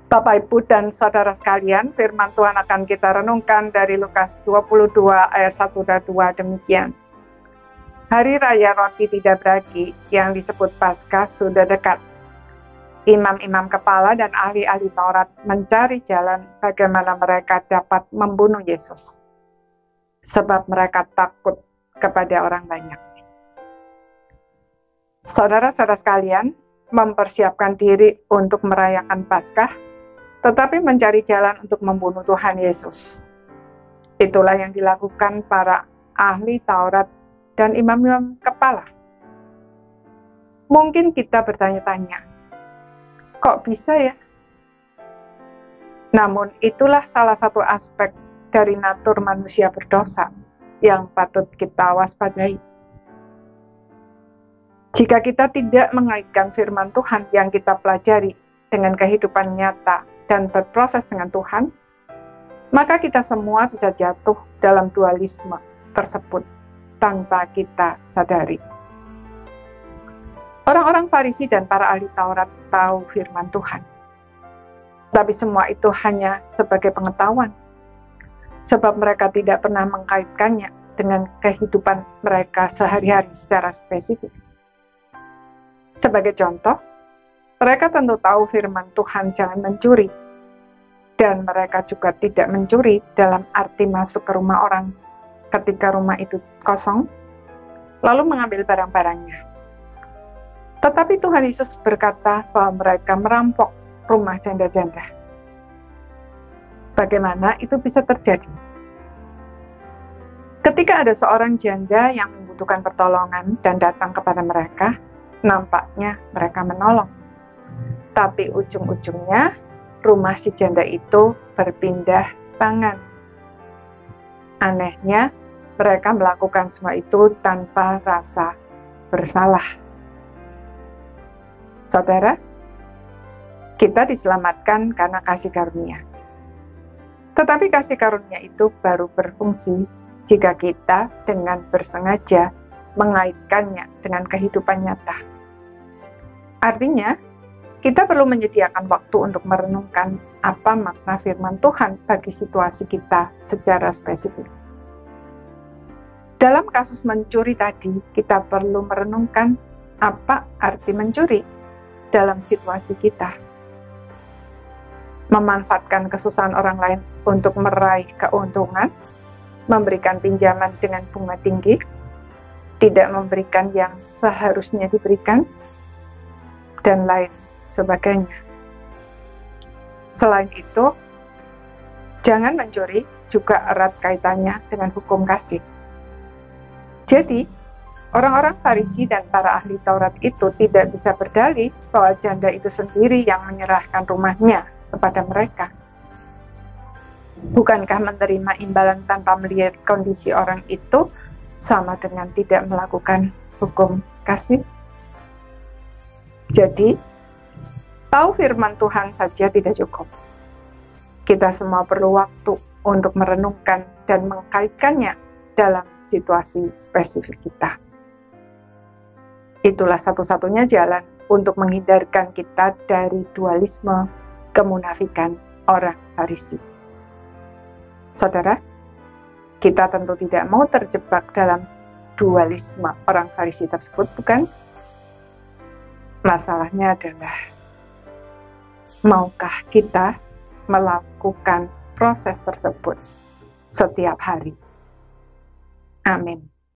Bapak, Ibu, dan Saudara sekalian, firman Tuhan akan kita renungkan dari Lukas 22 ayat 1 dan 2 demikian. Hari Raya Roti Tidak Beragi yang disebut Paskah sudah dekat. Imam-imam kepala dan ahli-ahli Taurat mencari jalan bagaimana mereka dapat membunuh Yesus. Sebab mereka takut kepada orang banyak. Saudara-saudara sekalian, mempersiapkan diri untuk merayakan Paskah, tetapi mencari jalan untuk membunuh Tuhan Yesus. Itulah yang dilakukan para ahli Taurat dan imam-imam kepala. Mungkin kita bertanya-tanya, kok bisa ya? Namun itulah salah satu aspek dari natur manusia berdosa yang patut kita waspadai. Jika kita tidak mengaitkan firman Tuhan yang kita pelajari dengan kehidupan nyata dan berproses dengan Tuhan, maka kita semua bisa jatuh dalam dualisme tersebut tanpa kita sadari. Orang-orang Farisi dan para ahli Taurat tahu firman Tuhan, tapi semua itu hanya sebagai pengetahuan, sebab mereka tidak pernah mengkaitkannya dengan kehidupan mereka sehari-hari secara spesifik. Sebagai contoh, mereka tentu tahu firman Tuhan jangan mencuri, dan mereka juga tidak mencuri dalam arti masuk ke rumah orang ketika rumah itu kosong, lalu mengambil barang-barangnya. Tetapi Tuhan Yesus berkata bahwa mereka merampok rumah janda-janda. Bagaimana itu bisa terjadi? Ketika ada seorang janda yang membutuhkan pertolongan dan datang kepada mereka, nampaknya mereka menolong. Tapi ujung-ujungnya, rumah si janda itu berpindah tangan. Anehnya, mereka melakukan semua itu tanpa rasa bersalah. Saudara, kita diselamatkan karena kasih karunia. Tetapi kasih karunia itu baru berfungsi jika kita dengan bersengaja mengaitkannya dengan kehidupan nyata. Artinya, kita perlu menyediakan waktu untuk merenungkan apa makna firman Tuhan bagi situasi kita secara spesifik. Dalam kasus mencuri tadi, kita perlu merenungkan apa arti mencuri dalam situasi kita. Memanfaatkan kesusahan orang lain untuk meraih keuntungan, memberikan pinjaman dengan bunga tinggi, tidak memberikan yang seharusnya diberikan, dan lain sebagainya. Selain itu, jangan mencuri juga erat kaitannya dengan hukum kasih. Jadi, orang-orang Farisi dan para ahli Taurat itu tidak bisa berdalih bahwa janda itu sendiri yang menyerahkan rumahnya kepada mereka. Bukankah menerima imbalan tanpa melihat kondisi orang itu sama dengan tidak melakukan hukum kasih? Jadi, tahu firman Tuhan saja tidak cukup. Kita semua perlu waktu untuk merenungkan dan mengkaitkannya dalam situasi spesifik kita. Itulah satu-satunya jalan untuk menghindarkan kita dari dualisme kemunafikan orang Farisi. Saudara, kita tentu tidak mau terjebak dalam dualisme orang Farisi tersebut, bukan? Masalahnya adalah, maukah kita melakukan proses tersebut setiap hari? Amin.